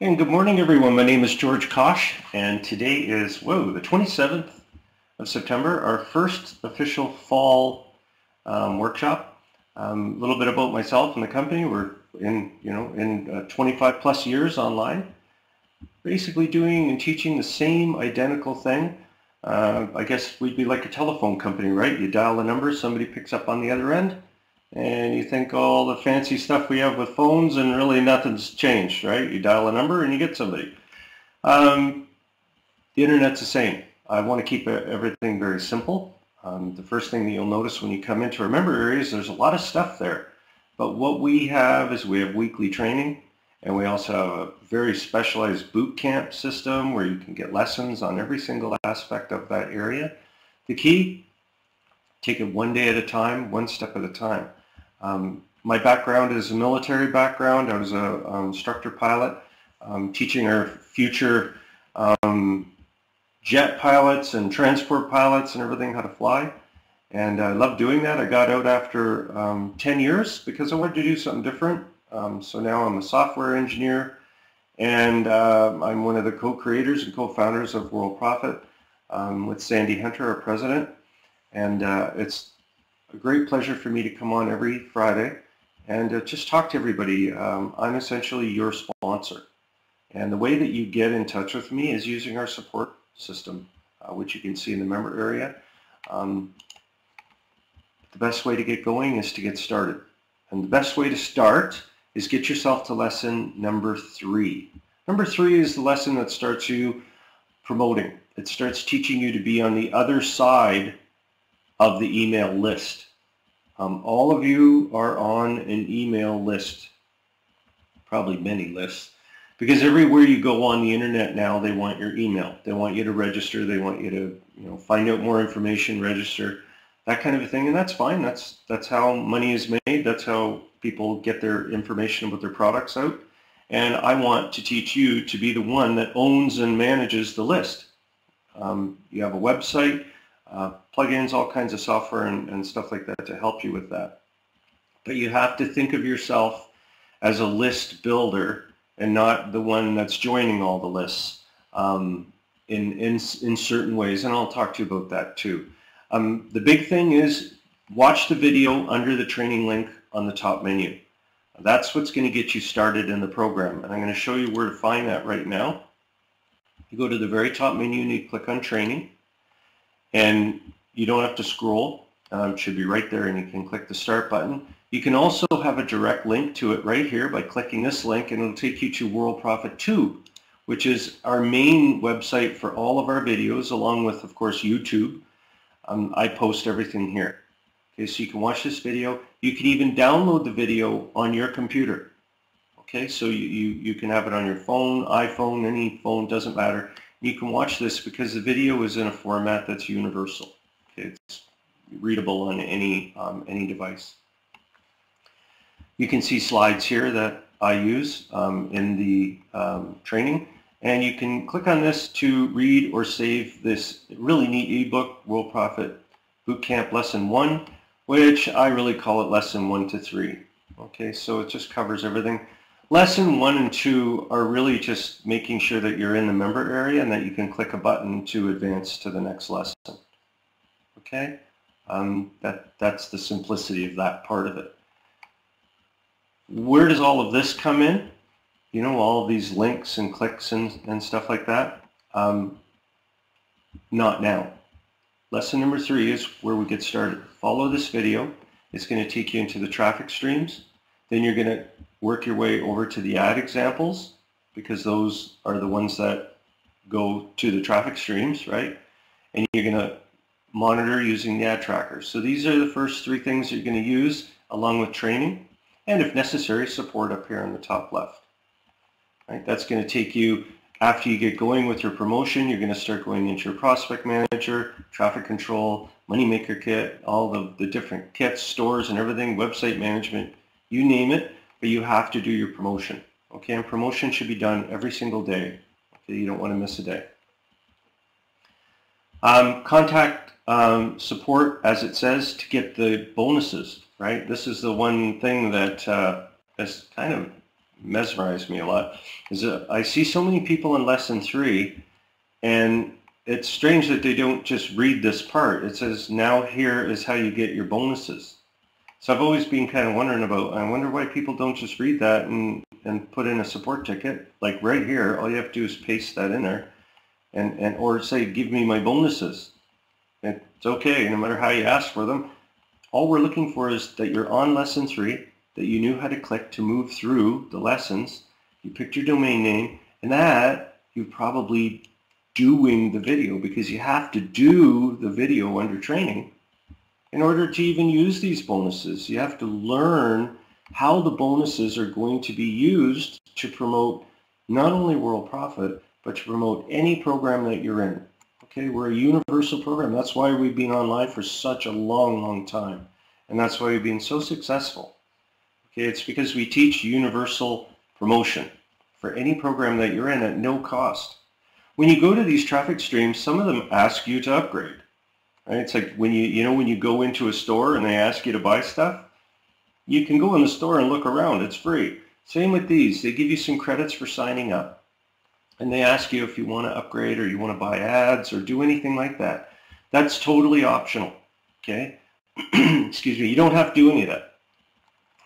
And good morning, everyone. My name is George Kosch, and today is, the 27th of September, our first official fall workshop. A little bit about myself and the company. We're in 25 plus years online, basically doing and teaching the same identical thing. I guess we'd be like a telephone company, right? You dial a number, somebody picks up on the other end, and you think all the fancy stuff we have with phones, and really nothing's changed, right? You dial a number and you get somebody. The internet's the same. I want to keep everything very simple. The first thing that you'll notice when you come into our member areas, there's a lot of stuff there. But what we have is we have weekly training, and we also have a very specialized bootcamp system where you can get lessons on every single aspect of that area. The key, take it one day at a time, one step at a time. My background is a military background. I was an instructor pilot, teaching our future jet pilots and transport pilots and everything how to fly. And I love doing that. I got out after 10 years because I wanted to do something different. So now I'm a software engineer, and I'm one of the co-creators and co-founders of Worldprofit with Sandy Hunter, our president. And it's a great pleasure for me to come on every Friday and just talk to everybody. I'm essentially your sponsor. And the way that you get in touch with me is using our support system, which you can see in the member area. The best way to get going is to get started. And the best way to start is get yourself to lesson number 3. Number 3 is the lesson that starts you promoting. It starts teaching you to be on the other side of the email list. All of you are on an email list, probably many lists, because everywhere you go on the internet now, they want your email. They want you to register. They want you to find out more information, register, that kind of a thing, and that's fine. That's how money is made. That's how people get their information about their products out. And I want to teach you to be the one that owns and manages the list. You have a website, plugins, all kinds of software and stuff like that to help you with that. But you have to think of yourself as a list builder and not the one that's joining all the lists in certain ways, and I'll talk to you about that too. The big thing is watch the video under the training link on the top menu. That's what's going to get you started in the program, and I'm going to show you where to find that right now. You go to the very top menu and you click on training, and you don't have to scroll. It should be right there, and you can click the start button. You can also have a direct link to it right here by clicking this link, and it'll take you to Worldprofit Tube, which is our main website for all of our videos, along with, of course, YouTube. I post everything here. Okay, so you can watch this video. You can even download the video on your computer. Okay, so you can have it on your phone, iPhone, any phone, doesn't matter. You can watch this because the video is in a format that's universal. Okay, it's readable on any device. You can see slides here that I use in the training, and you can click on this to read or save this really neat ebook, Worldprofit Bootcamp Lesson 1, which I really call it Lesson 1 to 3. Okay, so it just covers everything. Lesson 1 and 2 are really just making sure that you're in the member area and that you can click a button to advance to the next lesson. Okay, that's the simplicity of that part of it. Where does all of this come in? You know, all of these links and clicks and stuff like that? Not now. Lesson number 3 is where we get started. Follow this video. It's going to take you into the traffic streams. Then you're going to work your way over to the ad examples, because those are the ones that go to the traffic streams, right? And you're going to monitor using the ad tracker. So these are the first 3 things that you're going to use along with training, and if necessary, support up here on the top left. Right? That's going to take you, after you get going with your promotion, you're going to start going into your prospect manager, traffic control, moneymaker kit, all the different kits, stores and everything, website management, you name it, but you have to do your promotion. Okay, and promotion should be done every single day. Okay, you don't want to miss a day. Contact support, as it says, to get the bonuses, right? This is the one thing that has kind of mesmerized me a lot is that I see so many people in lesson 3, and it's strange that they don't just read this part. It says, now here is how you get your bonuses. So I've always been kind of wondering about, I wonder why people don't just read that and put in a support ticket. Like right here, all you have to do is paste that in there and or say, give me my bonuses. It's okay, no matter how you ask for them. All we're looking for is that you're on lesson 3, that you knew how to click to move through the lessons, you picked your domain name, and that you're probably doing the video, because you have to do the video under training in order to even use these bonuses. You have to learn how the bonuses are going to be used to promote not only Worldprofit, but to promote any program that you're in. Okay, we're a universal program. That's why we've been online for such a long, long time. And that's why we've been so successful. Okay, it's because we teach universal promotion for any program that you're in at no cost. When you go to these traffic streams, some of them ask you to upgrade. Right? It's like when when you go into a store and they ask you to buy stuff, you can go in the store and look around. It's free. Same with these. They give you some credits for signing up. And they ask you if you want to upgrade or you want to buy ads or do anything like that. That's totally optional, okay? Excuse me, you don't have to do any of that,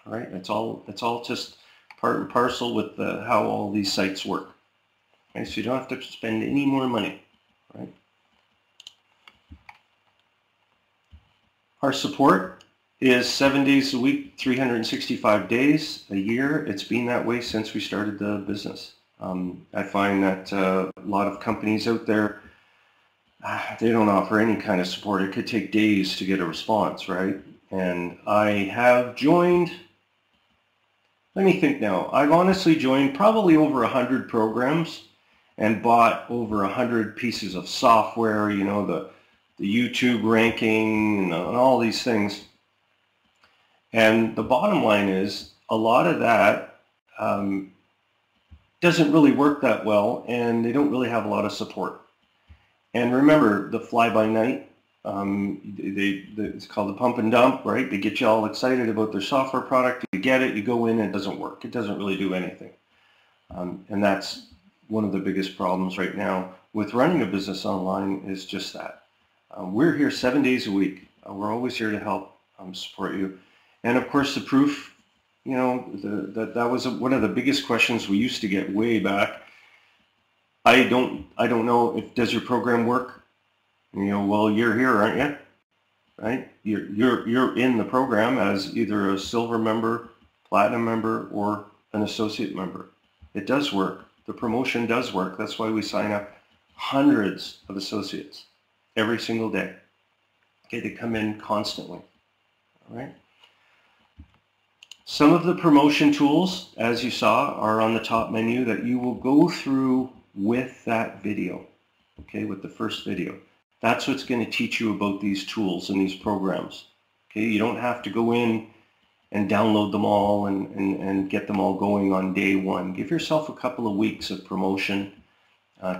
all right? It's all just part and parcel with how all these sites work, okay? So you don't have to spend any more money, right? Our support is 7 days a week, 365 days a year. It's been that way since we started the business. I find that a lot of companies out there, they don't offer any kind of support. It could take days to get a response, right? And I have joined, let me think now, I've honestly joined probably over 100 programs and bought over 100 pieces of software, you know, the YouTube ranking and all these things. And the bottom line is a lot of that doesn't really work that well, and they don't really have a lot of support. And remember, the fly-by-night, it's called the pump and dump, right? They get you all excited about their software product. You get it, you go in, and it doesn't work. It doesn't really do anything. And that's one of the biggest problems right now with running a business online, is just that. We're here 7 days a week. We're always here to help support you. And of course, the proof, you know, that was one of the biggest questions we used to get way back. I don't know if, does your program work? You know, well, you're here, aren't you? Right? You're in the program as either a silver member, platinum member, or an associate member. It does work. The promotion does work. That's why we sign up hundreds of associates every single day. Okay, they come in constantly. All right. Some of the promotion tools, as you saw, are on the top menu that you will go through with that video, okay, with the first video. That's what's going to teach you about these tools and these programs. Okay, you don't have to go in and download them all and get them all going on day one. Give yourself a couple of weeks of promotion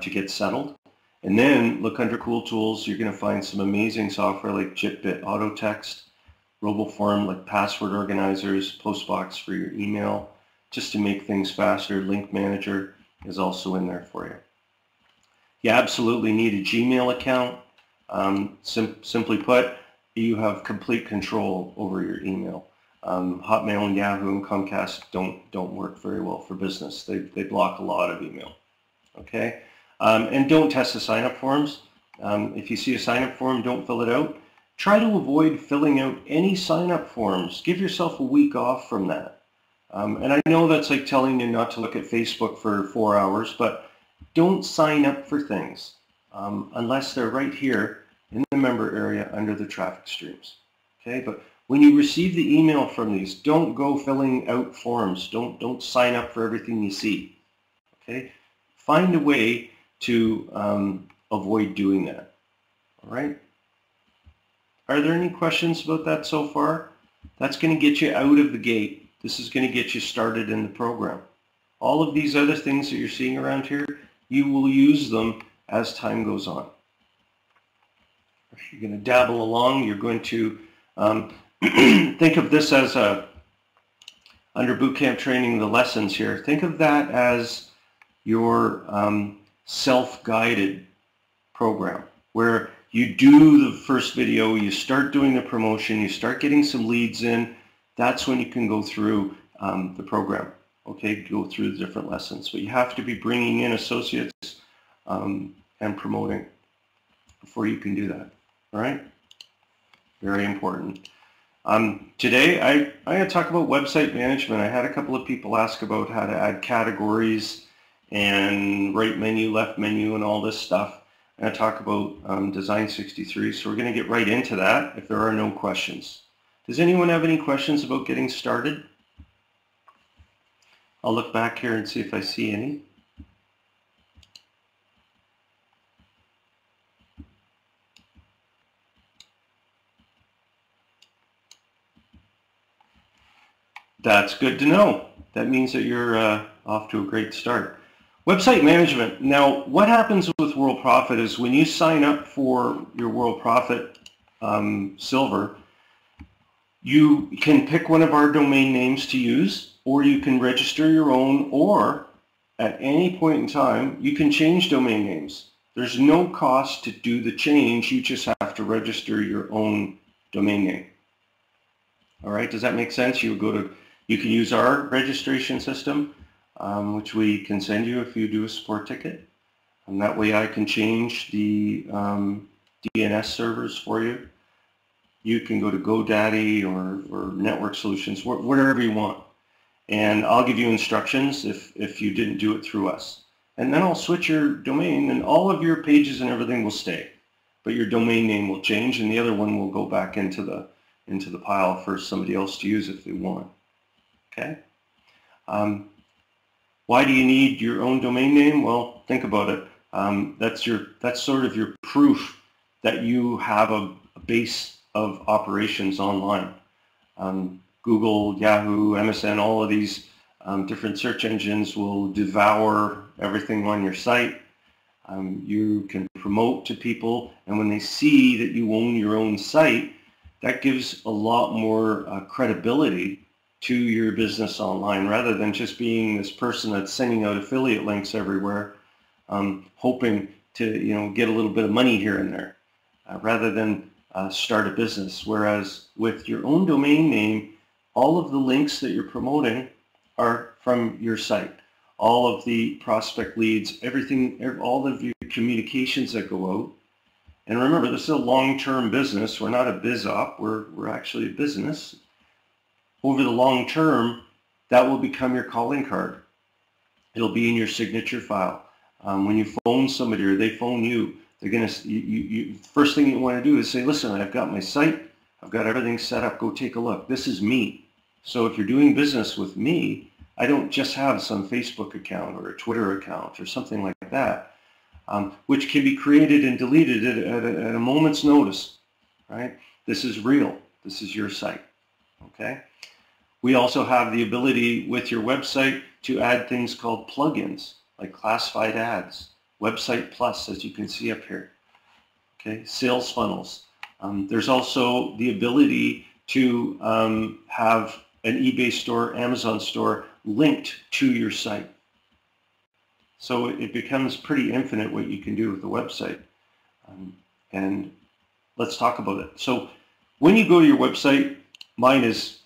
to get settled. And then look under Cool Tools. You're going to find some amazing software like JitBit Auto Text, RoboForm like password organizers, Postbox for your email, just to make things faster. Link Manager is also in there for you. You absolutely need a Gmail account. Simply put, you have complete control over your email. Hotmail and Yahoo and Comcast don't work very well for business. They block a lot of email. Okay, and don't test the sign-up forms. If you see a sign-up form, don't fill it out. Try to avoid filling out any sign-up forms. Give yourself a week off from that. And I know that's like telling you not to look at Facebook for 4 hours, but don't sign up for things unless they're right here in the member area under the traffic streams. Okay, but when you receive the email from these, don't go filling out forms. Don't sign up for everything you see. Okay, find a way to avoid doing that. All right. Are there any questions about that so far? That's going to get you out of the gate. This is going to get you started in the program. All of these other things that you're seeing around here, you will use them as time goes on. You're going to dabble along. You're going to think of this as under Bootcamp Training, the lessons here, think of that as your self-guided program, where you do the first video, you start doing the promotion, you start getting some leads in. That's when you can go through the program, okay, go through the different lessons. But you have to be bringing in associates and promoting before you can do that, all right? Very important. Today, I'm going to talk about website management. I had a couple of people ask about how to add categories and right menu, left menu, and all this stuff. I'm going to talk about Design 63, so we're going to get right into that if there are no questions. Does anyone have any questions about getting started? I'll look back here and see if I see any. That's good to know. That means that you're off to a great start. Website management. Now, what happens with Worldprofit is when you sign up for your Worldprofit Silver, you can pick one of our domain names to use, or you can register your own, or at any point in time, you can change domain names. There's no cost to do the change. You just have to register your own domain name. All right, does that make sense? You can use our registration system, which we can send you if you do a support ticket. And that way I can change the DNS servers for you. You can go to GoDaddy or Network Solutions, whatever you want. And I'll give you instructions if you didn't do it through us. And then I'll switch your domain, and all of your pages and everything will stay. But your domain name will change, and the other one will go back into the pile for somebody else to use if they want. Okay? Why do you need your own domain name? Well, think about it. That's sort of your proof that you have a base of operations online. Google, Yahoo, MSN, all of these different search engines will devour everything on your site. You can promote to people, and when they see that you own your own site, that gives a lot more credibility to your business online, rather than just being this person that's sending out affiliate links everywhere, hoping to get a little bit of money here and there, rather than start a business. Whereas with your own domain name, all of the links that you're promoting are from your site. All of the prospect leads, everything, all of your communications that go out. And remember, this is a long-term business. We're not a biz op. We're actually a business. Over the long term, that will become your calling card. It'll be in your signature file. When you phone somebody or they phone you, they're gonna. First thing you want to do is say, "Listen, I've got my site. I've got everything set up. Go take a look. This is me." So if you're doing business with me, I don't just have some Facebook account or a Twitter account or something like that, which can be created and deleted at a moment's notice. Right? This is real. This is your site. Okay. We also have the ability with your website to add things called plugins, like classified ads, Website Plus, as you can see up here, okay, sales funnels. There's also the ability to have an eBay store, Amazon store linked to your site. So it becomes pretty infinite what you can do with the website. And let's talk about it. So when you go to your website, mine is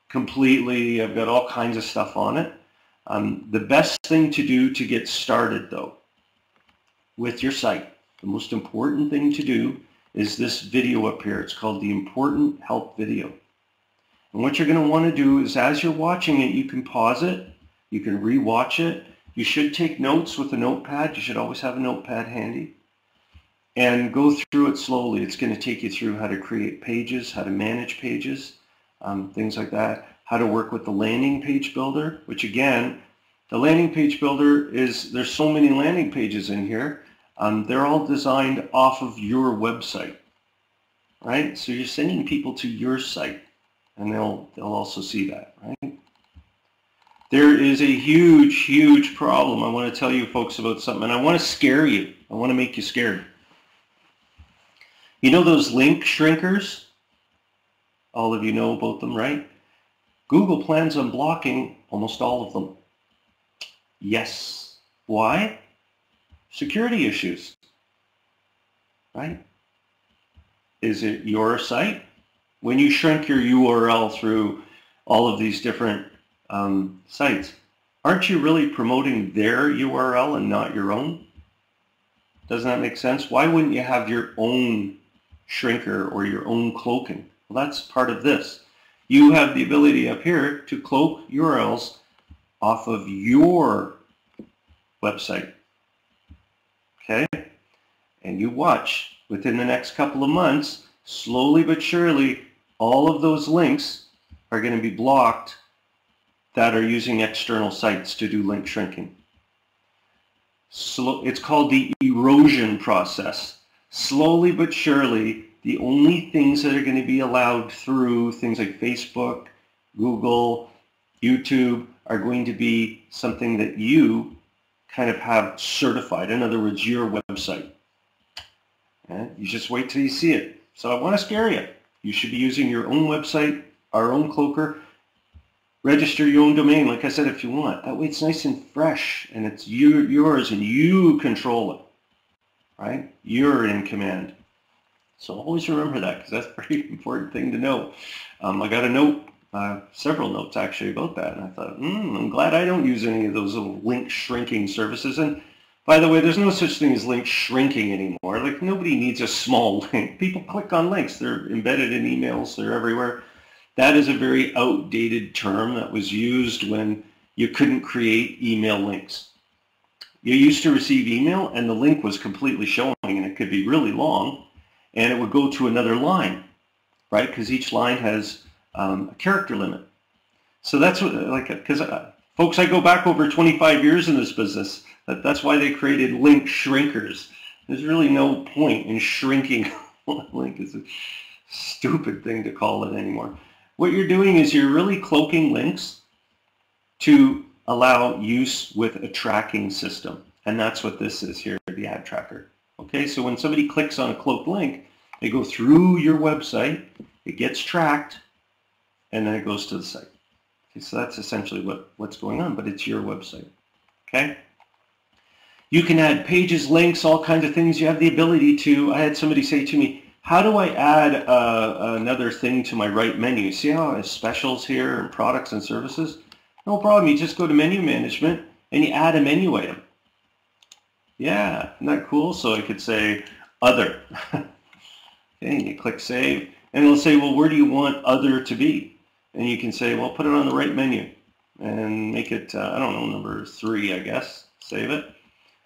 completely, I've got all kinds of stuff on it. The best thing to do to get started, though, with your site, the most important thing to do is this video up here. It's called the Important Help video. And what you're going to want to do is, as you're watching it, you can pause it, you can re-watch it. You should take notes with a notepad. You should always have a notepad handy. And go through it slowly. It's going to take you through how to create pages, how to manage pages, things like that, how to work with the landing page builder, which again, the landing page builder is, there's so many landing pages in here. They're all designed off of your website, right? So you're sending people to your site, and they'll also see that, right? There is a huge, huge problem. I want to tell you folks about something, and I want to scare you. I want to make you scared. You know those link shrinkers? All of you know about them, right? Google plans on blocking almost all of them. Yes. Why? Security issues, right? Is it your site? When you shrink your URL through all of these different sites, aren't you really promoting their URL and not your own? Doesn't that make sense? Why wouldn't you have your own shrinker or your own cloaking? Well, that's part of this. You have the ability up here to cloak URLs off of your website. Okay? And you watch, within the next couple of months, slowly but surely, all of those links are going to be blocked that are using external sites to do link shrinking. It's called the erosion process. Slowly but surely, the only things that are going to be allowed through things like Facebook, Google, YouTube are going to be something that you kind of have certified. In other words, your website. And you just wait till you see it. So I want to scare you. You should be using your own website, our own cloaker. Register your own domain, like I said, if you want. That way it's nice and fresh, and it's yours, and you control it, right? You're in command. So always remember that, because that's a very important thing to know. I got a note, several notes actually about that, and I thought, I'm glad I don't use any of those little link shrinking services. And by the way, there's no such thing as link shrinking anymore. Like, nobody needs a small link. People click on links. They're embedded in emails. They're everywhere. That is a very outdated term that was used when you couldn't create email links. You used to receive email and the link was completely showing, and it could be really long, and it would go to another line, right? Because each line has a character limit. So that's what, like, because folks, I go back over 25 years in this business. That's why they created link shrinkers. There's really no point in shrinking a link. It's a stupid thing to call it anymore. What you're doing is you're really cloaking links to allow use with a tracking system. And that's what this is here, the ad tracker. Okay, so when somebody clicks on a cloaked link, they go through your website, it gets tracked, and then it goes to the site. Okay, so that's essentially what's going on, but it's your website. Okay? You can add pages, links, all kinds of things. You have the ability to, I had somebody say to me, how do I add another thing to my right menu? See how I have specials here and products and services? No problem. You just go to menu management and you add a menu item. Yeah, isn't that cool? So I could say other. Okay, and you click save, and it'll say, well, where do you want other to be? And you can say, well, put it on the right menu and make it, I don't know, number 3, I guess. Save it.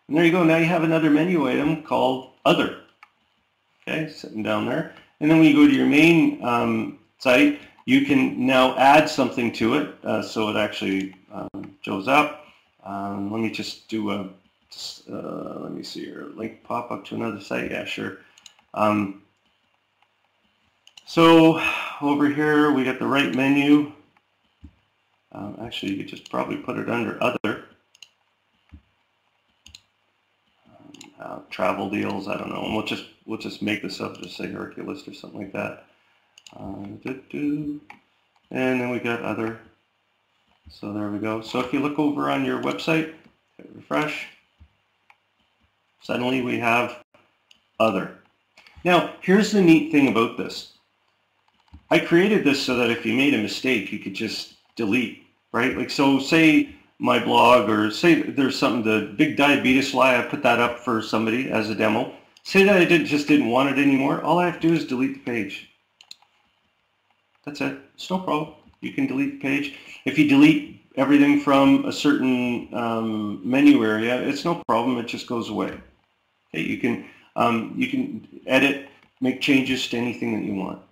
And there you go. Now you have another menu item called other. Okay, sitting down there. And then when you go to your main site, you can now add something to it, so it actually shows up. Let me just do a, let me see here, link pop up to another site. Yeah, sure. So over here we got the right menu. Actually, you could just probably put it under other. Travel deals, I don't know, and we'll just make this up, just say Hercules or something like that. And then we got other. So there we go. So if you look over on your website, hit refresh, suddenly we have other. Now here's the neat thing about this. I created this so that if you made a mistake, you could just delete, right? Like, so say my blog, or say there's something, the big diabetes fly, I put that up for somebody as a demo. Say that I just didn't want it anymore. All I have to do is delete the page. That's it. It's no problem. You can delete the page. If you delete everything from a certain menu area, it's no problem. It just goes away. Okay, you can edit, make changes to anything that you want.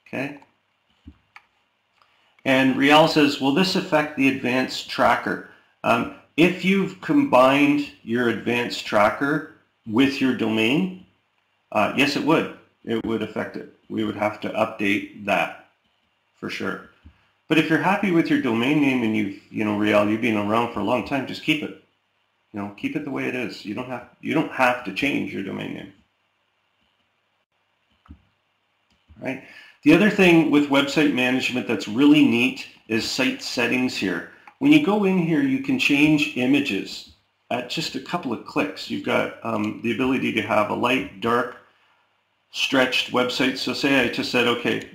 Okay. And Rial says, will this affect the advanced tracker? If you've combined your advanced tracker with your domain, yes, it would. It would affect it. We would have to update that for sure. But if you're happy with your domain name and Rial, you've been around for a long time, just keep it. Keep it the way it is. You don't have to change your domain name. Right? The other thing with website management that's really neat is site settings here. When you go in here, you can change images at just a couple of clicks. You've got the ability to have a light, dark, stretched website. So say I just said, okay,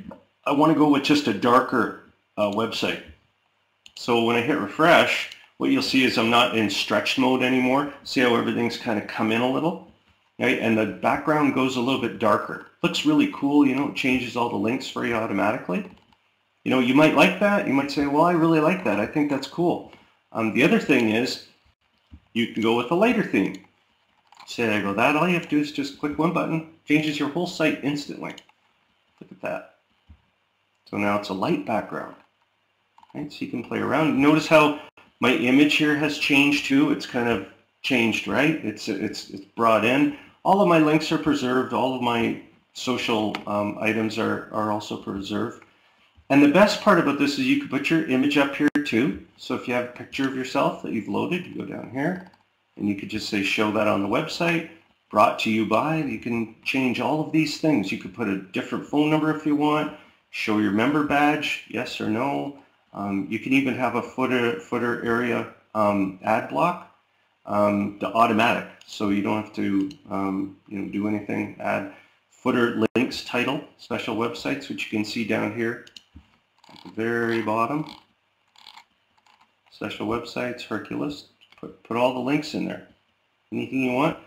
I want to go with just a darker website. So when I hit refresh, what you'll see is I'm not in stretched mode anymore. See how everything's kind of come in a little? Right? And the background goes a little bit darker. Looks really cool, you know, it changes all the links for you automatically. You know, you might like that. You might say, well, I really like that. I think that's cool. The other thing is you can go with a lighter theme. Say I go that, all you have to do is just click one button, changes your whole site instantly. Look at that. So now it's a light background. Right? So you can play around. Notice how my image here has changed too. It's kind of changed, right? It's brought in. All of my links are preserved. All of my social items are also preserved. And the best part about this is you can put your image up here too. So if you have a picture of yourself that you've loaded, you go down here and you could just say show that on the website, brought to you by. You can change all of these things. You could put a different phone number if you want, show your member badge, yes or no. You can even have a footer area ad block, the automatic, so you don't have to you know, do anything. Add footer links title, special websites, which you can see down here at the very bottom. Special websites, Hercules. Put all the links in there. Anything you want.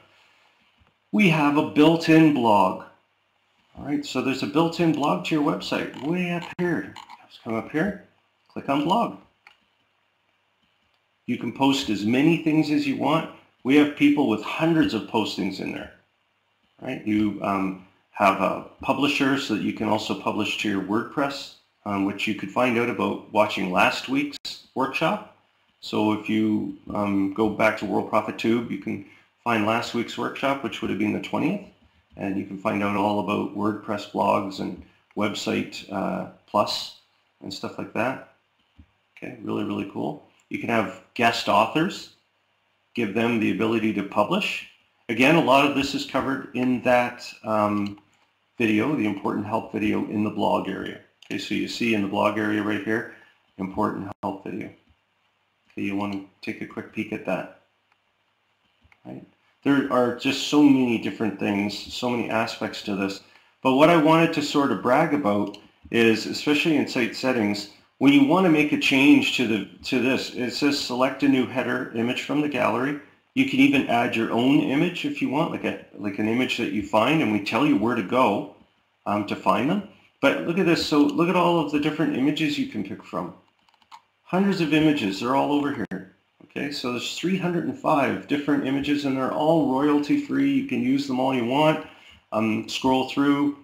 We have a built-in blog. All right, so there's a built-in blog to your website way up here. Just come up here, click on blog. You can post as many things as you want. We have people with hundreds of postings in there. Right? You have a publisher so that you can also publish to your WordPress, which you could find out about watching last week's workshop. So if you go back to Worldprofit Tube, you can find last week's workshop, which would have been the 20th, and you can find out all about WordPress blogs and website plus and stuff like that. Okay, really, really cool. You can have guest authors, give them the ability to publish. Again, a lot of this is covered in that video, the important help video in the blog area. Okay, so you see in the blog area right here, important help video. Okay, you want to take a quick peek at that. Right? There are just so many different things, so many aspects to this. But what I wanted to sort of brag about is, especially in site settings, when you want to make a change to this, it says select a new header image from the gallery. You can even add your own image if you want, like an image that you find, and we tell you where to go to find them. But look at this. So look at all of the different images you can pick from. Hundreds of images. They're all over here. Okay, so there's 305 different images, and they're all royalty-free. You can use them all you want. Scroll through.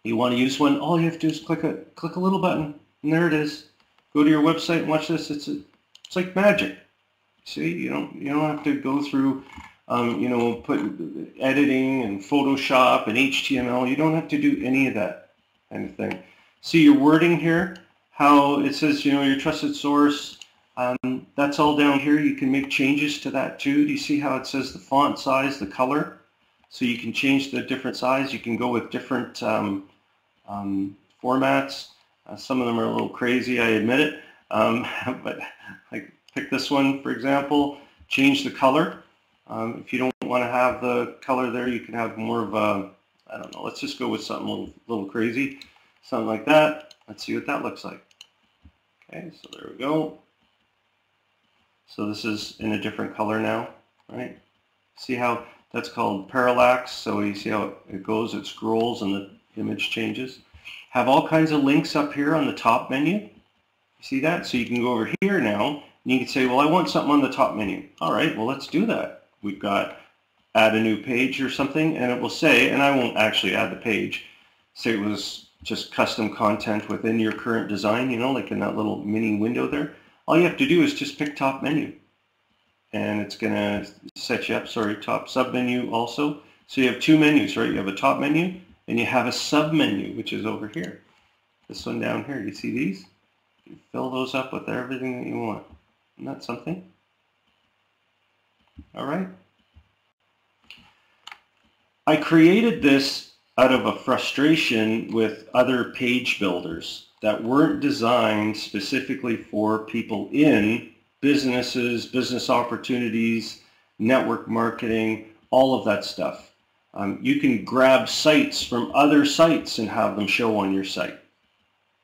You want to use one, all you have to do is click a little button, and there it is. Go to your website and watch this. It's like magic. See, you don't have to go through, you know, put editing and Photoshop and HTML. You don't have to do any of that kind of thing. See your wording here, how it says, you know, your trusted source. That's all down here. You can make changes to that too. Do you see how it says the font size, the color? So you can change the different size. You can go with different formats. Some of them are a little crazy, I admit it. But like pick this one, for example. Change the color. If you don't want to have the color there, you can have more of a, I don't know, let's just go with something a little crazy. Something like that. Let's see what that looks like. Okay, so there we go. So this is in a different color now, right? See how that's called parallax. So you see how it goes, it scrolls and the image changes. Have all kinds of links up here on the top menu. You see that? So you can go over here now and you can say, well, I want something on the top menu. All right, well, let's do that. We've got add a new page or something, and it will say, and I won't actually add the page, say it was just custom content within your current design, you know, like in that little mini window there. All you have to do is just pick top menu, and it's going to set you up, sorry, top sub menu also. So you have two menus, right? You have a top menu and you have a sub menu, which is over here. This one down here, you see these? You fill those up with everything that you want. Isn't that something? All right. I created this out of a frustration with other page builders that weren't designed specifically for people in businesses, business opportunities, network marketing, all of that stuff. You can grab sites from other sites and have them show on your site,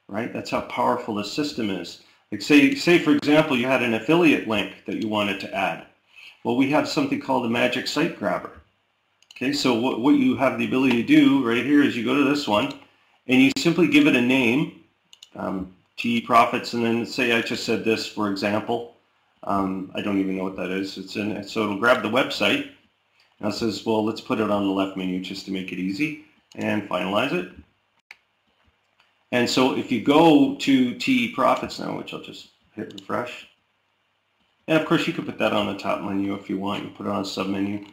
right? That's how powerful the system is. Like say for example, you had an affiliate link that you wanted to add. Well, we have something called a magic site grabber. Okay, so what you have the ability to do right here is you go to this one and you simply give it a name, TE Profits, and then say I just said this for example. I don't even know what that is. So it'll grab the website and it says, well, let's put it on the left menu just to make it easy and finalize it. And so if you go to TE Profits now, which I'll just hit refresh, and of course you could put that on the top menu if you want. You put it on a submenu.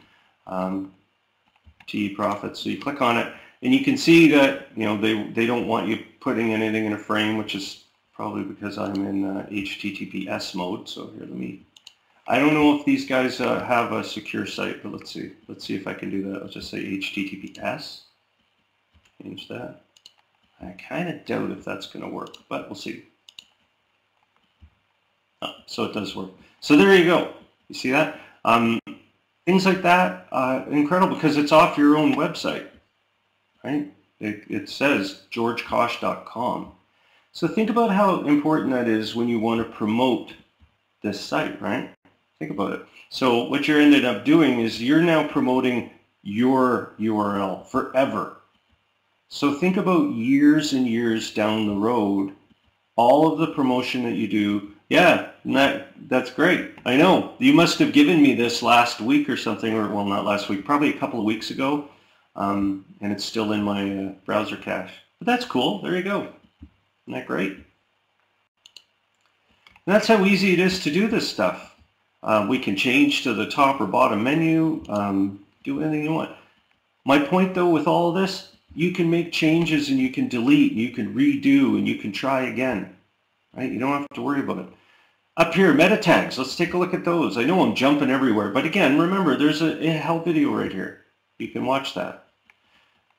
TE Profits. So you click on it, and you can see that they don't want you putting anything in a frame, which is probably because I'm in HTTPS mode. So here, I don't know if these guys have a secure site, but let's see. Let's see if I can do that. I'll just say HTTPS. Change that. I kind of doubt if that's going to work, but we'll see. Oh, so it does work. So there you go. You see that? Things like that, incredible, because it's off your own website, right? It says georgekosch.com. So think about how important that is when you want to promote this site, right? Think about it. So what you're ended up doing is you're now promoting your URL forever. So think about years and years down the road, all of the promotion that you do. Yeah, that's great. I know. You must have given me this last week or something, or well, not last week, probably a couple of weeks ago, and it's still in my browser cache. But that's cool. There you go. Isn't that great? And that's how easy it is to do this stuff. We can change to the top or bottom menu, do anything you want. My point, though, with all of this, you can make changes and you can delete, and you can redo, and you can try again. Right? You don't have to worry about it. Up here, meta tags. Let's take a look at those. I know I'm jumping everywhere, but again, remember, there's a help video right here. You can watch that.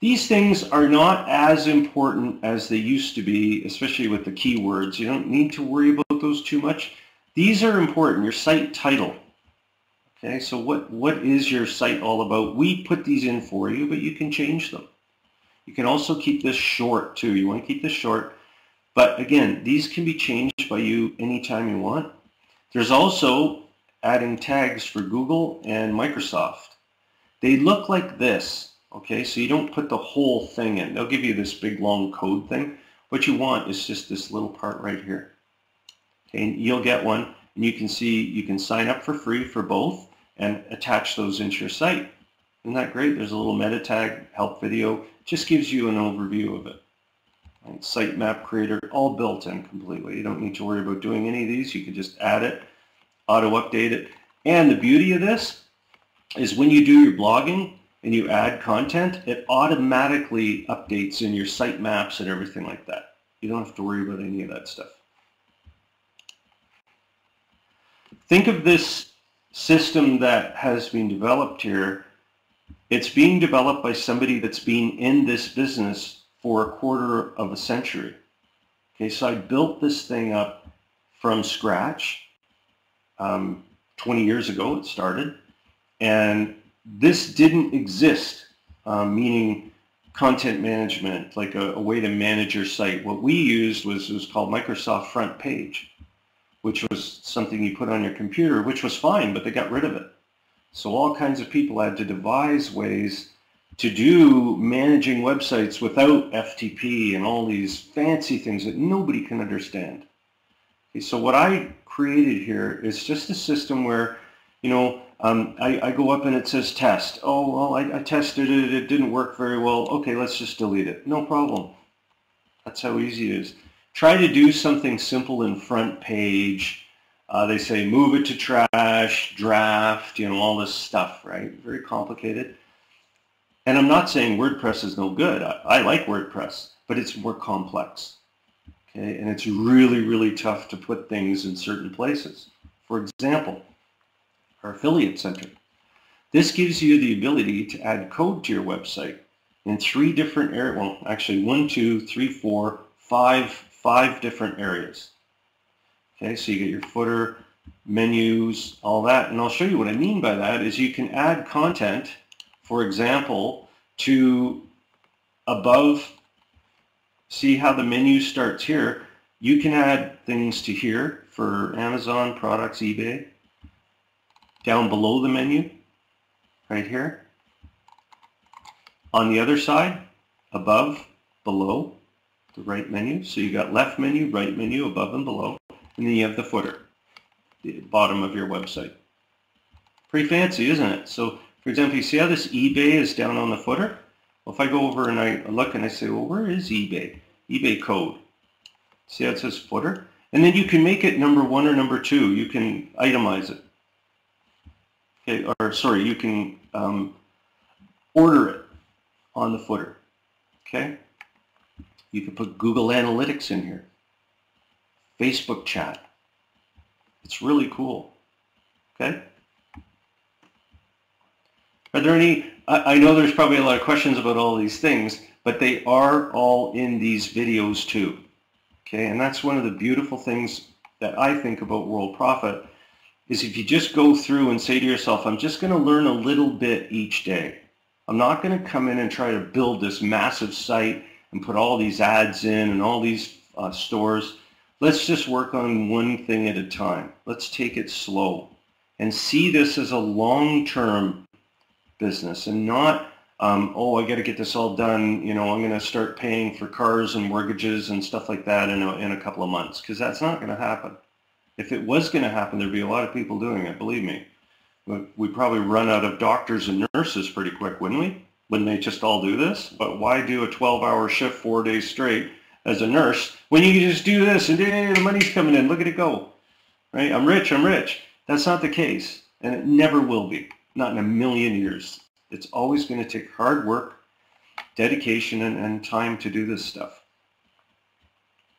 These things are not as important as they used to be, especially with the keywords. You don't need to worry about those too much. These are important. Your site title. Okay, so what is your site all about? We put these in for you, but you can change them. You can also keep this short too. You want to keep this short. But again, these can be changed by you anytime you want. There's also adding tags for Google and Microsoft. They look like this, okay? So you don't put the whole thing in. They'll give you this big long code thing. What you want is just this little part right here. Okay, and you'll get one, and you can see you can sign up for free for both and attach those into your site. Isn't that great? There's a little meta tag help video. Just gives you an overview of it. Right? Sitemap creator, all built in completely. You don't need to worry about doing any of these. You can just add it, auto-update it. And the beauty of this is when you do your blogging and you add content, it automatically updates in your sitemaps and everything like that. You don't have to worry about any of that stuff. Think of this system that has been developed here. It's being developed by somebody that's been in this business for a quarter of a century. Okay, so I built this thing up from scratch. 20 years ago it started, and this didn't exist, meaning content management, like a way to manage your site. What we used was called Microsoft Front Page, which was something you put on your computer, which was fine, but they got rid of it. So all kinds of people had to devise ways to do managing websites without FTP and all these fancy things that nobody can understand. Okay, so what I created here is just a system where, I go up and it says test. Oh, well, I tested it. It didn't work very well. Okay, let's just delete it. No problem. That's how easy it is. Try to do something simple in Front Page. They say move it to trash, draft, all this stuff, right? Very complicated. And I'm not saying WordPress is no good. I like WordPress, but it's more complex. Okay, and it's really, really tough to put things in certain places. For example, our affiliate center. This gives you the ability to add code to your website. in 3 different areas. Well, actually 1, 2, 3, 4, 5 different areas. Okay, so you get your footer, menus, all that, and I'll show you what I mean by that is you can add content, for example, to above. See how the menu starts here? You can add things to here for Amazon products, eBay. Down below the menu, right here. On the other side, above, below, the right menu. So you got left menu, right menu, above and below. And then you have the footer, the bottom of your website. Pretty fancy, isn't it? So, for example, you see how this eBay is down on the footer? Well, if I go over and I look and I say, well, where is eBay? eBay code. See how it says footer? And then you can make it number 1 or number 2. You can itemize it. Okay, or sorry, you can order it on the footer. Okay? You can put Google Analytics in here. Facebook chat. It's really cool. Okay? Are there any, I know there's probably a lot of questions about all these things, but they are all in these videos too. Okay, and that's one of the beautiful things that I think about Worldprofit is if you just go through and say to yourself, I'm just going to learn a little bit each day. I'm not going to come in and try to build this massive site and put all these ads in and all these stores. Let's just work on one thing at a time. Let's take it slow and see this as a long-term business and not, oh, I got to get this all done. You know, I'm going to start paying for cars and mortgages and stuff like that in a couple of months, because that's not going to happen. If it was going to happen, there'd be a lot of people doing it, believe me. We'd probably run out of doctors and nurses pretty quick, wouldn't we? Wouldn't they just all do this? But why do a 12-hour shift 4 days straight as a nurse when you can just do this and hey, the money's coming in, look at it go. Right? I'm rich, I'm rich. That's not the case, and it never will be. Not in a million years. It's always going to take hard work, dedication, and time to do this stuff.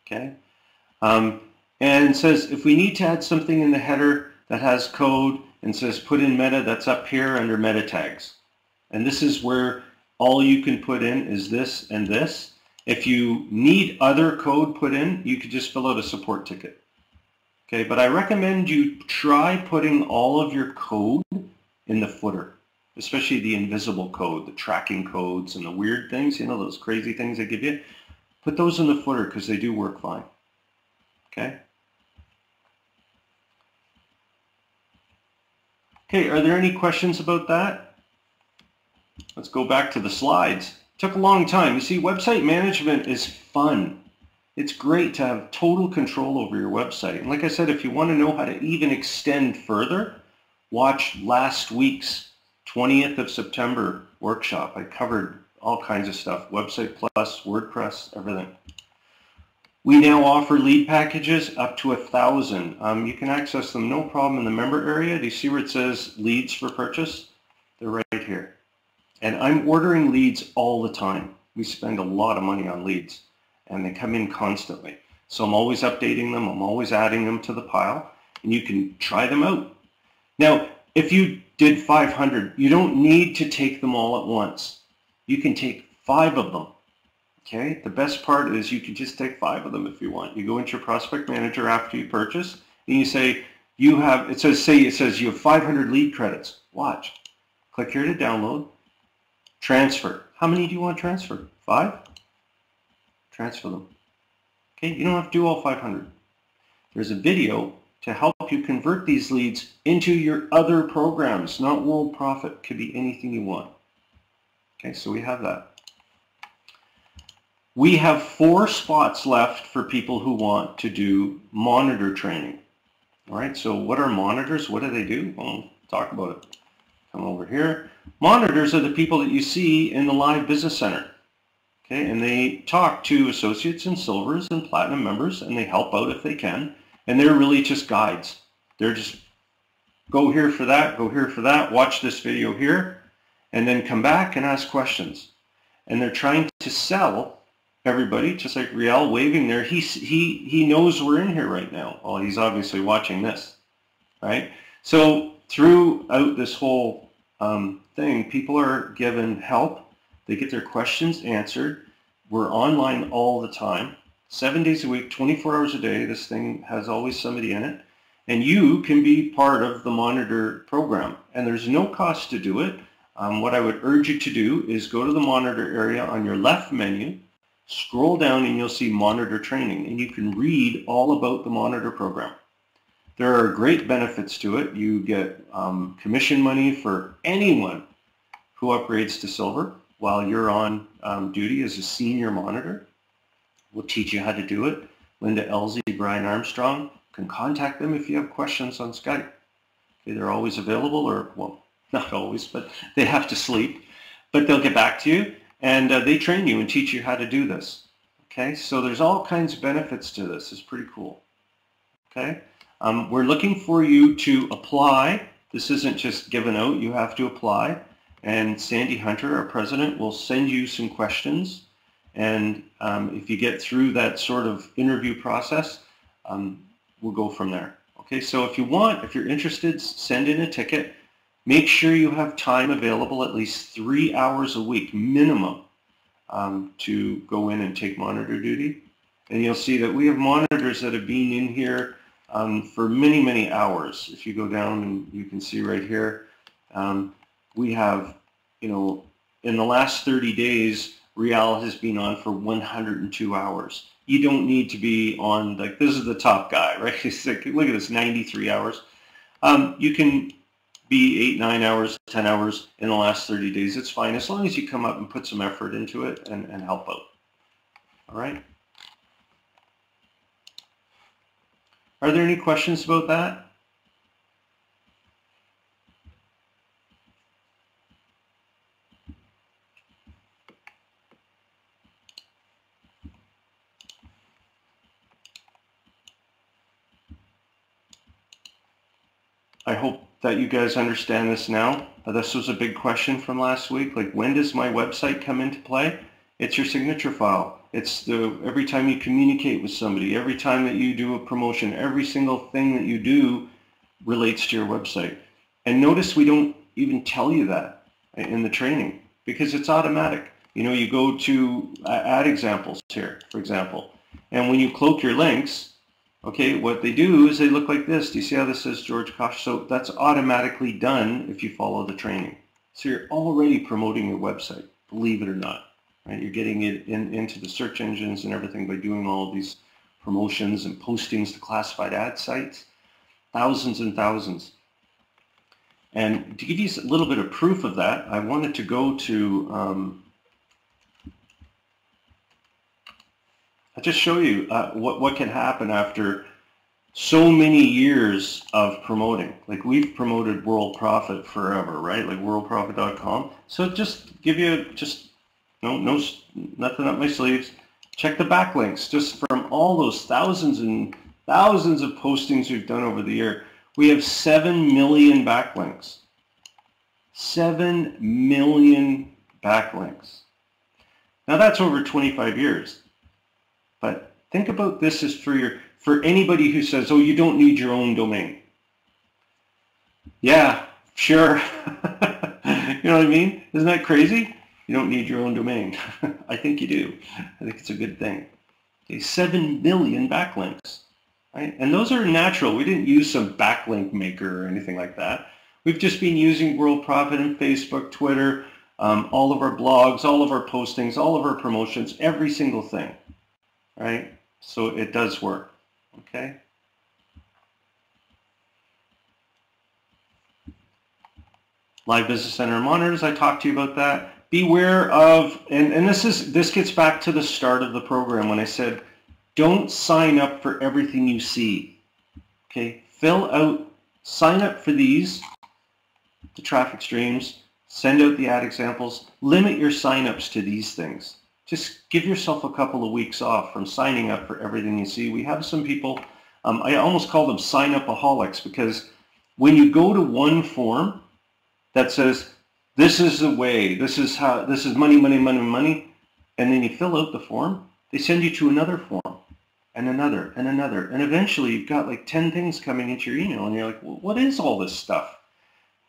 Okay? And it says if we need to add something in the header that has code and says put in meta, that's up here under meta tags. And this is where all you can put in is this and this. If you need other code put in, you could just fill out a support ticket. Okay, but I recommend you try putting all of your code in the footer, especially the invisible code, the tracking codes and the weird things, you know, those crazy things they give you. Put those in the footer because they do work fine. Okay? Okay, are there any questions about that? Let's go back to the slides. Took a long time. You see, website management is fun. It's great to have total control over your website. And like I said, if you want to know how to even extend further, watch last week's 20th of September workshop. I covered all kinds of stuff, Website Plus, WordPress, everything. We now offer lead packages up to 1,000. You can access them no problem in the member area. Do you see where it says leads for purchase? They're right here. And I'm ordering leads all the time. We spend a lot of money on leads and they come in constantly. So I'm always updating them. I'm always adding them to the pile and you can try them out. Now, if you did 500, you don't need to take them all at once. You can take 5 of them. Okay, the best part is you can just take 5 of them if you want. You go into your prospect manager after you purchase and you say you have, it says you have 500 lead credits. Watch. Click here to download. Transfer. How many do you want transferred? 5? Transfer them. Okay, you don't have to do all 500. There's a video to help you convert these leads into your other programs, not Worldprofit. Could be anything you want. Okay, so we have that. We have 4 spots left for people who want to do monitor training. All right, so what are monitors? What do they do? Well, talk about it. Come over here. Monitors are the people that you see in the live business center. Okay, and they talk to associates and silvers and platinum members and they help out if they can. And they're really just guides. They're just go here for that, watch this video here, and then come back and ask questions. And they're trying to sell everybody, just like Riel waving there. He knows we're in here right now. Oh, he's obviously watching this, right? So throughout this whole thing, people are given help. They get their questions answered. We're online all the time, 7 days a week, 24 hours a day. This thing has always somebody in it. And you can be part of the Monitor program. And there's no cost to do it. What I would urge you to do is go to the Monitor area on your left menu, scroll down, and you'll see Monitor Training. And you can read all about the Monitor program. There are great benefits to it. You get commission money for anyone who upgrades to Silver while you're on duty as a senior monitor. We'll teach you how to do it. Linda Elsie, Brian Armstrong, can contact them if you have questions on Skype. Okay, they're always available, or, well, not always, but they have to sleep. But they'll get back to you, and they train you and teach you how to do this. Okay, so there's all kinds of benefits to this. It's pretty cool. Okay, we're looking for you to apply. This isn't just given out. You have to apply. And Sandy Hunter, our president, will send you some questions. And if you get through that sort of interview process, we'll go from there. Okay, so if you're interested, send in a ticket. Make sure you have time available, at least 3 hours a week minimum, to go in and take monitor duty. And you'll see that we have monitors that have been in here for many, many hours. If you go down, and you can see right here, we have, in the last 30 days, Rial has been on for 102 hours. You don't need to be on, like, this is the top guy, right? He's like, look at this, 93 hours. You can be 8, 9 hours, 10 hours in the last 30 days. It's fine, as long as you come up and put some effort into it and help out. All right? Are there any questions about that? I hope that you guys understand this now. This was a big question from last week. Like, when does my website come into play? It's your signature file. It's every time you communicate with somebody, every time that you do a promotion, every single thing that you do relates to your website. And notice we don't even tell you that in the training because it's automatic. You go to ad examples here, for example, and when you cloak your links, okay, what they do is they look like this. Do you see how this says George Kosch? So that's automatically done if you follow the training. So you're already promoting your website, believe it or not. Right? You're getting it into the search engines and everything by doing all of these promotions and postings to classified ad sites. Thousands and thousands. And to give you a little bit of proof of that, I wanted to go to I'll just show you what can happen after so many years of promoting. Like, we've promoted Worldprofit forever, right? Like worldprofit.com. So just give you nothing up my sleeves. Check the backlinks. Just from all those thousands and thousands of postings we've done over the year, we have 7 million backlinks. 7 million backlinks. Now that's over 25 years. But think about this as for anybody who says, oh, you don't need your own domain. Yeah, sure. You know what I mean? Isn't that crazy? You don't need your own domain. I think you do. I think it's a good thing. Okay, 7 million backlinks. Right? And those are natural. We didn't use some backlink maker or anything like that. We've just been using Worldprofit and Facebook, Twitter, all of our blogs, all of our postings, all of our promotions, every single thing. Right? So it does work. Okay? Live Business Center monitors, I talked to you about that. Beware of, and this gets back to the start of the program when I said, don't sign up for everything you see. Okay? Sign up for these, the traffic streams, send out the ad examples, limit your signups to these things. Just give yourself a couple of weeks off from signing up for everything you see. We have some people, I almost call them sign-up-aholics, because when you go to one form that says, this is the way, this is money, money, money, money, and then you fill out the form, they send you to another form, and another, and another, and eventually you've got like 10 things coming into your email, and you're like, well, what is all this stuff?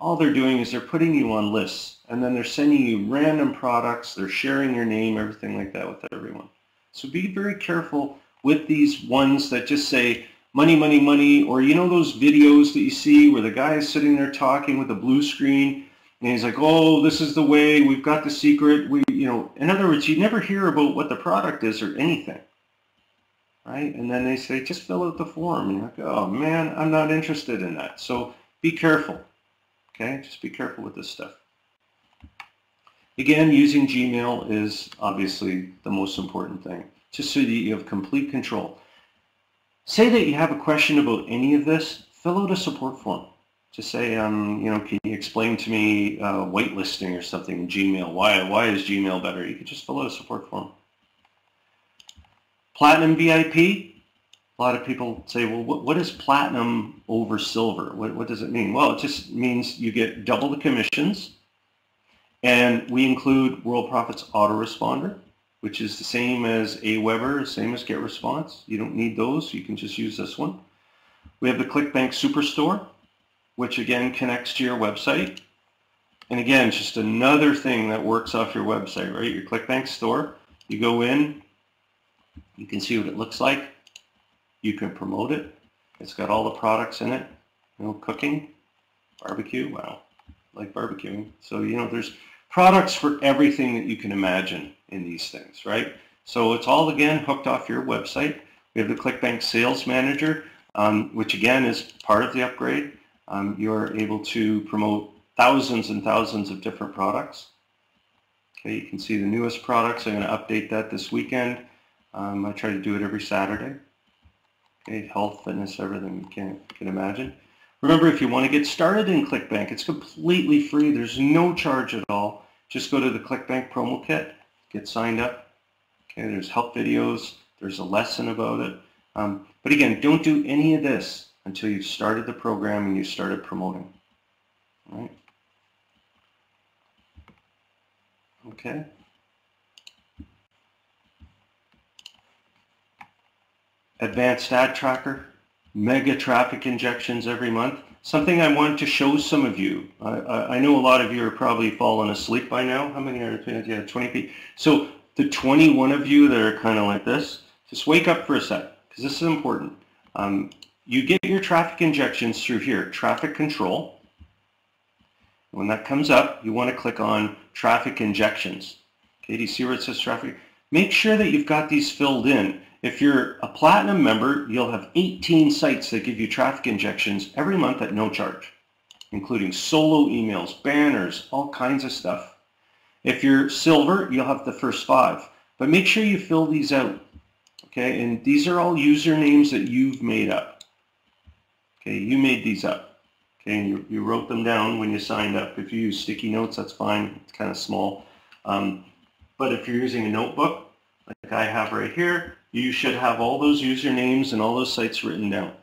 all they're doing is they're putting you on lists, and then they're sending you random products, they're sharing your name, everything like that with everyone. So be very careful with these ones that just say money, money, money, or you know those videos that you see where the guy is sitting there talking with a blue screen, and he's like, oh, this is the way, we've got the secret, in other words, you never hear about what the product is or anything, right? And then they say, just fill out the form, and you're like, oh man, I'm not interested in that. So be careful, okay? Just be careful with this stuff. Again, using Gmail is obviously the most important thing, just so that you have complete control. Say that you have a question about any of this, fill out a support form. Just say, can you explain to me whitelisting or something in Gmail? Why is Gmail better? You could just fill out a support form. Platinum VIP, a lot of people say, well, what is platinum over silver? What does it mean? Well, it just means you get double the commissions. And we include Worldprofit's autoresponder, which is the same as Aweber, same as GetResponse. You don't need those. You can just use this one. We have the ClickBank Superstore, which again connects to your website. And again, it's just another thing that works off your website, right? Your ClickBank store. You go in, you can see what it looks like. You can promote it. It's got all the products in it. Cooking, barbecue. Wow, I like barbecuing. So, there's products for everything that you can imagine in these things, right? So it's all, again, hooked off your website. We have the ClickBank Sales Manager, which, again, is part of the upgrade. You're able to promote thousands and thousands of different products. Okay, you can see the newest products. I'm going to update that this weekend. I try to do it every Saturday. Okay, health, fitness, everything you can imagine. Remember, if you want to get started in ClickBank, it's completely free. There's no charge at all. Just go to the ClickBank Promo Kit, get signed up. Okay, there's help videos. There's a lesson about it. But again, don't do any of this until you've started the program and you started promoting. All right? Okay. Advanced Ad Tracker, mega traffic injections every month. Something I wanted to show some of you. I know a lot of you are probably fallen asleep by now. How many are there? Yeah, 20 people. So the 21 of you that are kind of like this, just wake up for a sec, because this is important. You get your traffic injections through here, traffic control. When that comes up, you want to click on traffic injections. Okay, do you see where it says traffic? Make sure that you've got these filled in. If you're a platinum member, you'll have 18 sites that give you traffic injections every month at no charge, including solo emails, banners, all kinds of stuff. If you're silver, you'll have the first 5. But make sure you fill these out. Okay, and these are all usernames that you've made up. Okay, you made these up. Okay, and you wrote them down when you signed up. If you use sticky notes, that's fine. It's kind of small. But if you're using a notebook, like I have right here, you should have all those usernames and all those sites written down.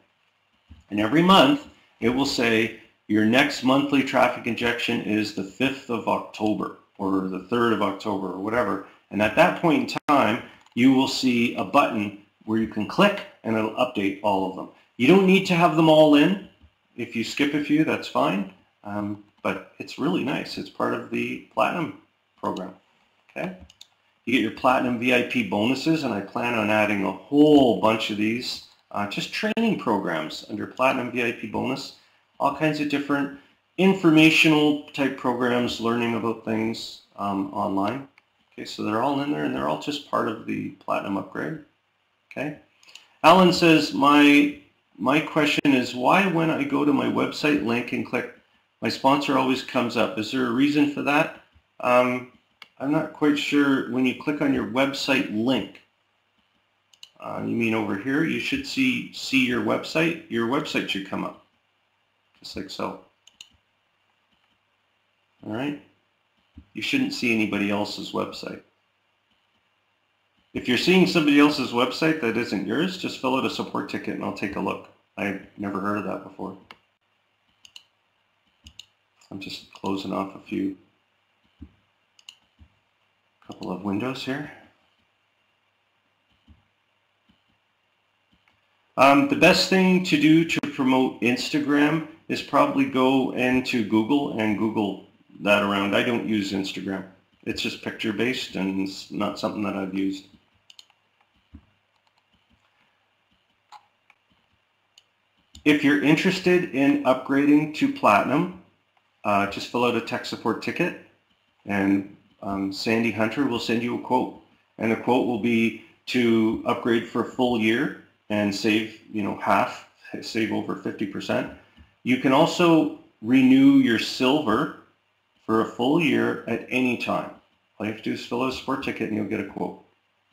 And every month, it will say your next monthly traffic injection is the 5th of October or the 3rd of October or whatever. And at that point in time, you will see a button where you can click and it'll update all of them. You don't need to have them all in. If you skip a few, that's fine. But it's really nice. It's part of the Platinum program. Okay? You get your Platinum VIP bonuses, and I plan on adding a whole bunch of these, just training programs under Platinum VIP bonus, all kinds of different informational type programs, learning about things online. Okay, so they're all in there, and they're all just part of the Platinum upgrade. Okay. Alan says, my question is, why when I go to my website link and click, my sponsor always comes up? Is there a reason for that? I'm not quite sure. When you click on your website link, you mean over here, you should see your website. Your website should come up, just like so. All right? You shouldn't see anybody else's website. If you're seeing somebody else's website that isn't yours, just fill out a support ticket and I'll take a look. I've never heard of that before. I'm just closing off a couple of windows here. The best thing to do to promote Instagram is probably go into Google and Google that around. I don't use Instagram. It's just picture based and it's not something that I've used. If you're interested in upgrading to Platinum, just fill out a tech support ticket and Sandy Hunter will send you a quote. And the quote will be to upgrade for a full year and save, half, save over 50%. You can also renew your silver for a full year at any time. All you have to do is fill out a support ticket and you'll get a quote.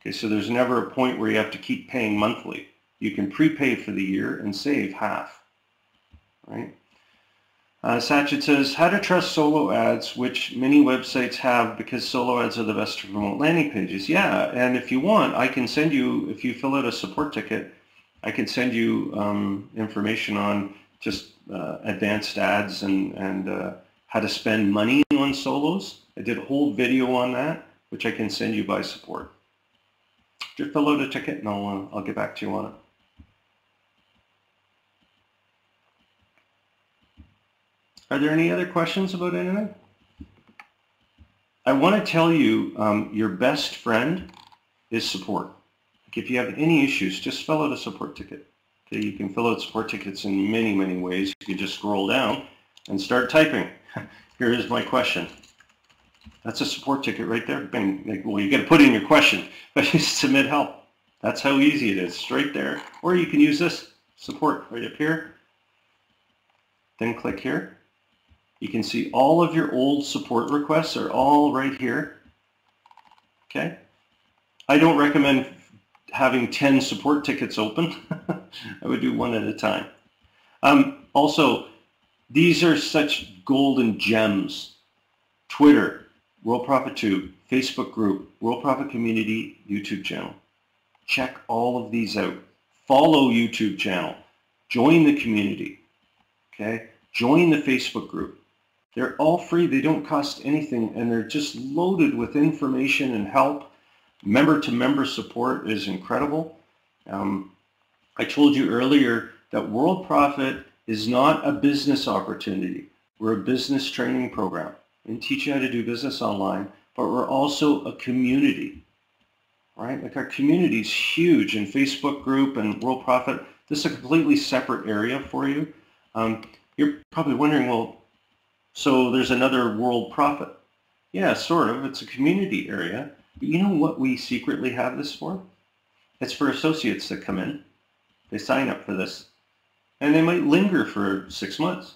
Okay, so there's never a point where you have to keep paying monthly. You can prepay for the year and save half, right? Sachin says, how to trust solo ads, which many websites have because solo ads are the best to promote landing pages. Yeah, and if you want, I can send you, if you fill out a support ticket, I can send you information on just advanced ads and how to spend money on solos. I did a whole video on that, which I can send you by support. Just fill out a ticket and I'll get back to you on it. Are there any other questions about anything? I want to tell you your best friend is support. Like if you have any issues, just fill out a support ticket. Okay, you can fill out support tickets in many, many ways. You can just scroll down and start typing. Here is my question. That's a support ticket right there. Bing. Like, well, you got to put in your question, but you submit help. That's how easy it is, straight there. Or you can use this support right up here. Then click here. You can see all of your old support requests are all right here. Okay. I don't recommend having 10 support tickets open. I would do one at a time. Also, these are such golden gems. Twitter, Worldprofit Tube, Facebook group, Worldprofit Community, YouTube channel. Check all of these out. Follow YouTube channel. Join the community. Okay. Join the Facebook group. They're all free. They don't cost anything, and they're just loaded with information and help. Member-to-member support is incredible. I told you earlier that Worldprofit is not a business opportunity. We're a business training program and teach you how to do business online, but we're also a community, right? Like our community is huge, and Facebook group and Worldprofit, this is a completely separate area for you. You're probably wondering, well, so there's another Worldprofit. Yeah, sort of. It's a community area. But you know what we secretly have this for? It's for associates that come in. They sign up for this. And they might linger for 6 months.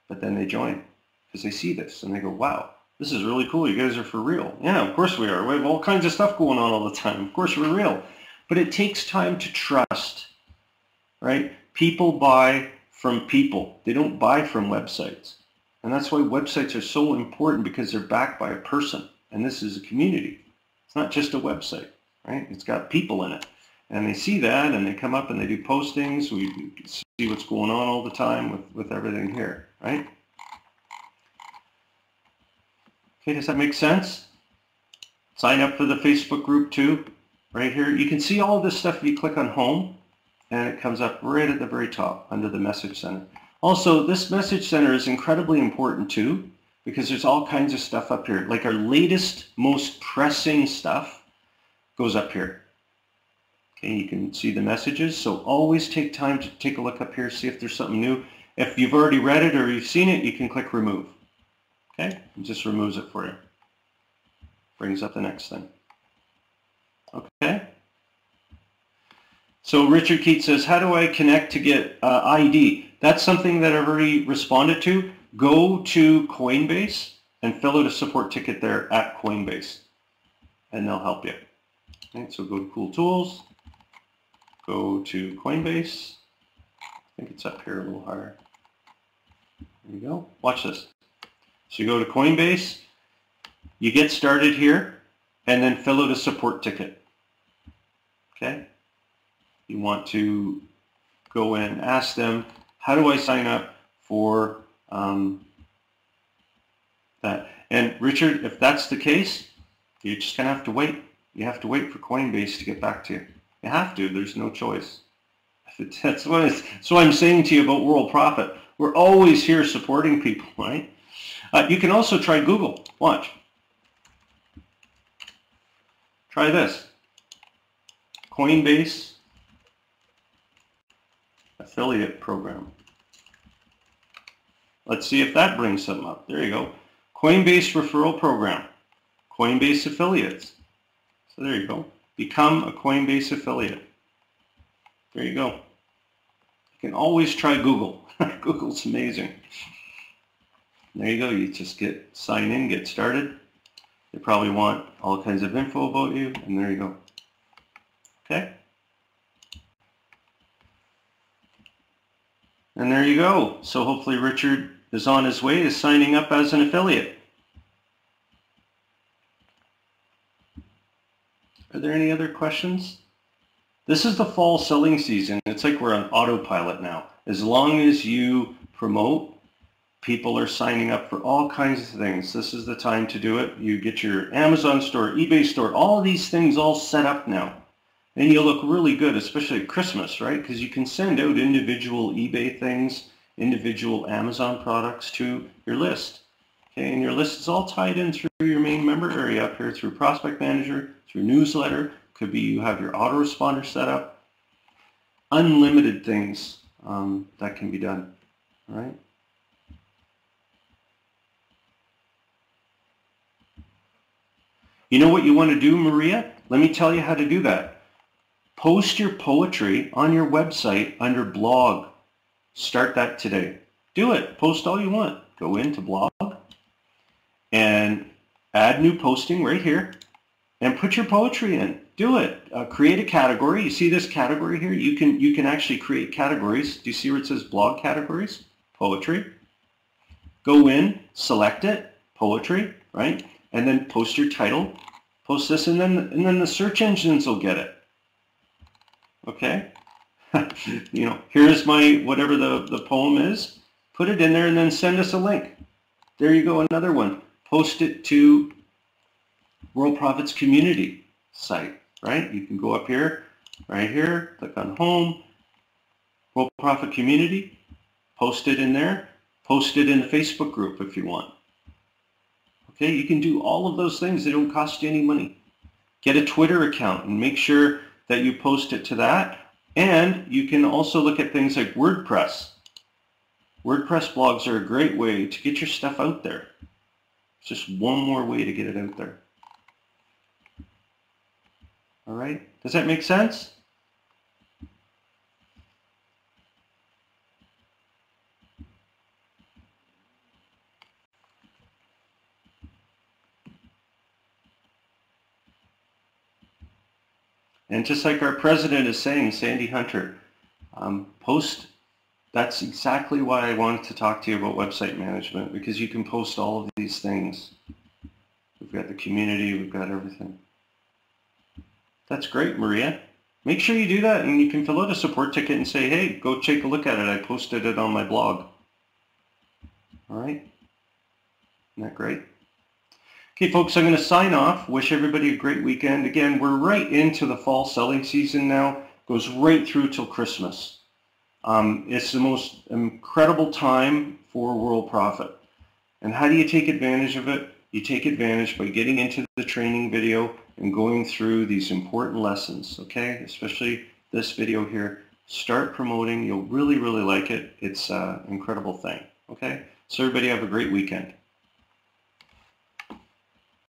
But then they join because they see this and they go, wow, this is really cool. You guys are for real. Yeah, of course we are. We have all kinds of stuff going on all the time. Of course we're real. But it takes time to trust, right? People buy from people. They don't buy from websites. And that's why websites are so important, because they're backed by a person. And this is a community. It's not just a website, right? It's got people in it. And they see that and they come up and they do postings. We see what's going on all the time with everything here, right? Okay, does that make sense? Sign up for the Facebook group too, right here. You can see all of this stuff if you click on home, and it comes up right at the very top under the message center. Also, this message center is incredibly important too, because there's all kinds of stuff up here. Like our latest, most pressing stuff goes up here. Okay, you can see the messages. So always take time to take a look up here, see if there's something new. If you've already read it or you've seen it, you can click remove. Okay, it just removes it for you. Brings up the next thing. Okay. So Richard Keats says, how do I connect to get ID? That's something that I've already responded to. Go to Coinbase and fill out a support ticket there at Coinbase, and they'll help you. Okay, so go to Cool Tools, go to Coinbase. I think it's up here a little higher. There you go. Watch this. So you go to Coinbase, you get started here, and then fill out a support ticket. Okay? You want to go in and ask them, how do I sign up for that? And Richard, if that's the case, you're just going to have to wait. You have to wait for Coinbase to get back to you. You have to. There's no choice. That's what I'm saying to you about World Profit. We're always here supporting people, right? You can also try Google. Watch. Try this. Coinbase affiliate program. Let's see if that brings something up. There you go. Coinbase referral program. Coinbase affiliates. So there you go. Become a Coinbase affiliate. There you go. You can always try Google. Google's amazing. There you go. You just sign in, get started. They probably want all kinds of info about you, and there you go. Okay? And there you go. So hopefully Richard is on his way to signing up as an affiliate. Are there any other questions? This is the fall selling season. It's like we're on autopilot now. As long as you promote, people are signing up for all kinds of things. This is the time to do it. You get your Amazon store, eBay store, all these things all set up now. And you'll look really good, especially at Christmas, right? Because you can send out individual eBay things, individual Amazon products to your list. Okay, and your list is all tied in through your main member area up here, through Prospect Manager, through newsletter. Could be you have your autoresponder set up. Unlimited things that can be done, all right? You know what you want to do, Maria? Let me tell you how to do that. Post your poetry on your website under blog. Start that today. Do it. Post all you want. Go into blog and add new posting right here and put your poetry in. Do it. Create a category. You see this category here? You can actually create categories. Do you see where it says blog categories? Poetry. Go in, select it, poetry, right? And then post your title. Post this, and then the search engines will get it. Okay? You know, here's my, whatever the poem is. Put it in there and then send us a link. There you go, another one. Post it to World Profit's community site, right? You can go up here, right here, click on home, World Profit community, post it in there, post it in the Facebook group if you want. Okay, you can do all of those things. They don't cost you any money. Get a Twitter account and make sure that you post it to that. And you can also look at things like WordPress. WordPress blogs are a great way to get your stuff out there. It's just one more way to get it out there. All right, does that make sense? And just like our president is saying, Sandy Hunter, post. That's exactly why I wanted to talk to you about website management, because you can post all of these things. We've got the community, we've got everything. That's great, Maria. Make sure you do that, and you can fill out a support ticket and say, hey, go take a look at it. I posted it on my blog. All right? Isn't that great? Okay, folks, I'm going to sign off. Wish everybody a great weekend. Again, we're right into the fall selling season now. Goes right through till Christmas. It's the most incredible time for World Profit. And how do you take advantage of it? You take advantage by getting into the training video and going through these important lessons, okay? Especially this video here. Start promoting. You'll really, really like it. It's an incredible thing, okay? So everybody have a great weekend.